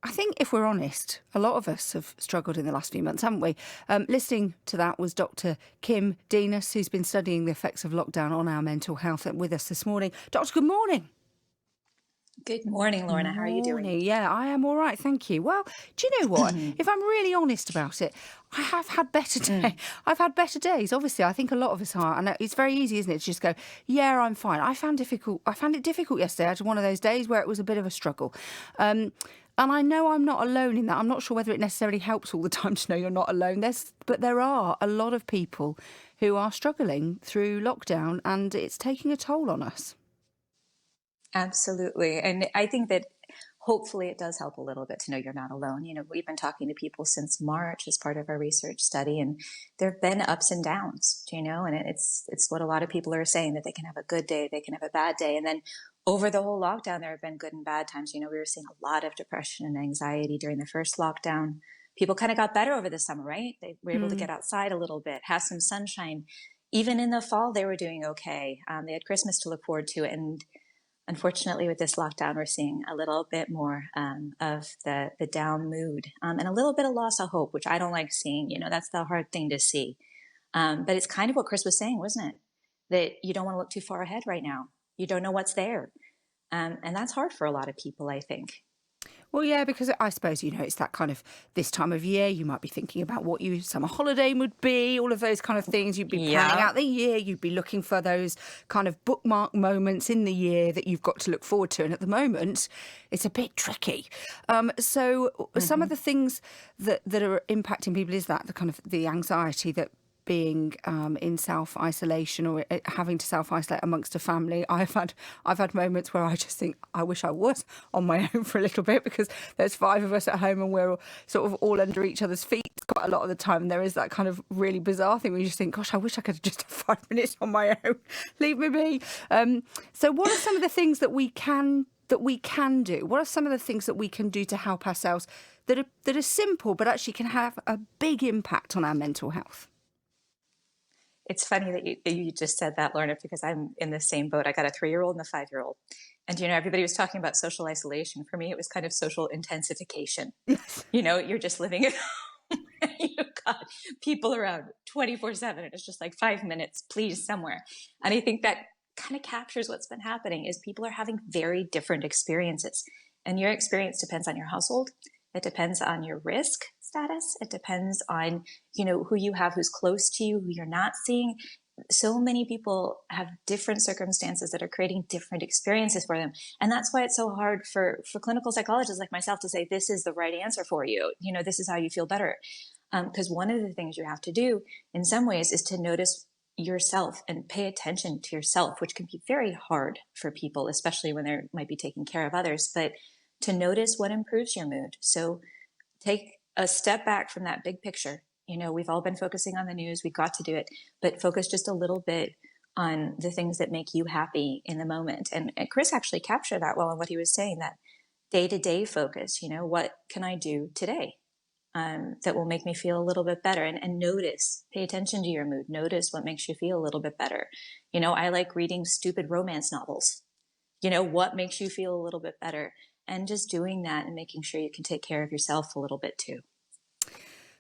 I think if we're honest, a lot of us have struggled in the last few months, haven't we? Listening to that was Dr. Kim Dienes, who's been studying the effects of lockdown on our mental health, with us this morning. Doctor, good morning. Good morning, Lorna. How are you doing? Morning. Yeah, I am all right, thank you. Well, do you know what? If I'm really honest about it, I have had better day. I've had better days. Obviously, I think a lot of us are, and it's very easy, isn't it, to just go, "Yeah, I'm fine." I found it difficult yesterday. I had one of those days where it was a bit of a struggle. And I know I'm not alone in that. I'm not sure whether it necessarily helps all the time to know you're not alone. But there are a lot of people who are struggling through lockdown, and it's taking a toll on us. Absolutely. And I think that hopefully it does help a little bit to know you're not alone. We've been talking to people since March as part of our research study, and there have been ups and downs, and it's what a lot of people are saying, that they can have a good day, they can have a bad day. And then over the whole lockdown, there have been good and bad times. We were seeing a lot of depression and anxiety during the first lockdown. People kind of got better over the summer, right? They were able to get outside a little bit, have some sunshine. Even in the fall, they were doing okay. They had Christmas to look forward to. And unfortunately, with this lockdown, we're seeing a little bit more of the down mood and a little bit of loss of hope, which I don't like seeing. That's the hard thing to see. But it's kind of what Chris was saying, wasn't it? That you don't want to look too far ahead right now. You don't know what's there. And that's hard for a lot of people, I think. Well, yeah, because I suppose, it's that kind of this time of year, you might be thinking about what your summer holiday would be, all of those kind of things. You'd be planning out the year. You'd be looking for those kind of bookmark moments in the year that you've got to look forward to. And at the moment, it's a bit tricky. So some of the things that are impacting people is that the kind of the anxiety that being in self-isolation or having to self-isolate amongst a family. I've had moments where I just think I wish I was on my own for a little bit, because there's 5 of us at home and we're sort of all under each other's feet quite a lot of the time. And there is that kind of really bizarre thing where you just think, gosh, I wish I could just have 5 minutes on my own. Leave me be. So what are some of the things that we can do? What are some of the things that we can do to help ourselves that are simple but actually can have a big impact on our mental health? It's funny that you just said that, Lorna, because I'm in the same boat. I got a 3-year-old and a 5-year-old. And, everybody was talking about social isolation. For me, it was kind of social intensification. Yes. You're just living at home. You've got people around 24/7. And it's just like 5 minutes, please, somewhere. And I think that kind of captures what's been happening is people are having very different experiences. And your experience depends on your household. It depends on your risk status. It depends on, who you have, who's close to you, who you're not seeing. So many people have different circumstances that are creating different experiences for them. And that's why it's so hard for clinical psychologists like myself to say, this is the right answer for you. This is how you feel better. Because one of the things you have to do in some ways is to notice yourself and pay attention to yourself, which can be very hard for people, especially when they might be taking care of others. But to notice what improves your mood. So take a step back from that big picture. We've all been focusing on the news. We've got to do it, but focus just a little bit on the things that make you happy in the moment. And Chris actually captured that well in what he was saying, that day-to-day focus. What can I do today that will make me feel a little bit better? And notice, pay attention to your mood. Notice what makes you feel a little bit better. I like reading stupid romance novels. What makes you feel a little bit better? And just doing that and making sure you can take care of yourself a little bit too.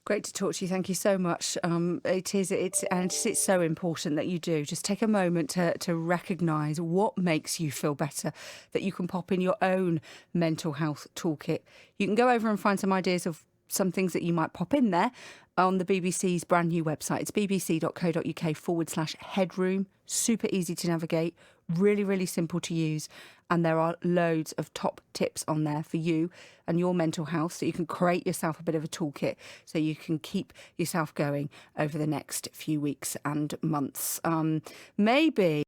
Great to talk to you. Thank you so much. It's so important that you do. Just take a moment to recognise what makes you feel better, that you can pop in your own mental health toolkit. You can go over and find some ideas of some things that you might pop in there on the BBC's brand new website. It's bbc.co.uk/headroom. Super easy to navigate, really, really simple to use. And there are loads of top tips on there for you and your mental health, so you can create yourself a bit of a toolkit so you can keep yourself going over the next few weeks and months. Maybe